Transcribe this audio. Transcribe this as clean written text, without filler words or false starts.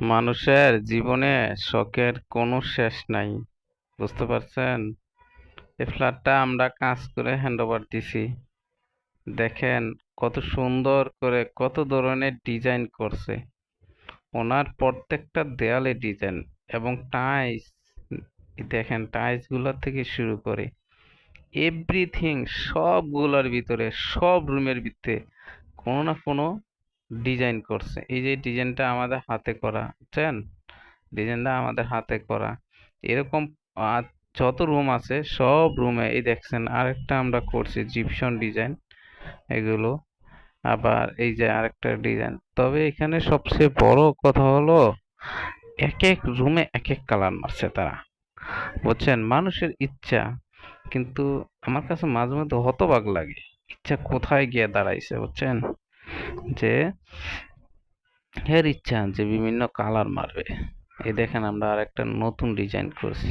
মানুষের জীবনে শখের কোনো শেষ নাই। বুঝতে পারছেন? এই ফ্ল্যাটটা আমরা কাজ করে হ্যান্ডওভার দিছি। দেখেন কত সুন্দর করে কত ধরনের ডিজাইন করছে। ওনার প্রত্যেকটা দেয়ালে ডিজাইন এবং টাইলস, দেখেন টাইলস গুলা থেকে শুরু করে এভরিথিং, সবগুলোর ভিতরে, সব রুমের ভিতরে কোনো না কোনো ডিজাইন করছে। এই যে ডিজাইনটা আমাদের হাতে করা, বুঝছেন? ডিজাইনটা আমাদের হাতে করা। এরকম আহ, যত রুম আছে সব রুমে এই দেখছেন আরেকটা আমরা করছি জিপসন ডিজাইন এগুলো। আবার এই যে আরেকটা ডিজাইন। তবে এখানে সবচেয়ে বড় কথা হলো এক এক রুমে এক এক কালার মারছে তারা, বুঝছেন? মানুষের ইচ্ছা, কিন্তু আমার কাছে মাঝে মধ্যে হতবাক লাগে ইচ্ছা কোথায় গিয়ে দাঁড়াইছে, বুঝছেন? যে এর ইচ্ছা যে বিভিন্ন কালার মারবে। এই দেখেন আমরা আরেকটা নতুন ডিজাইন করছি।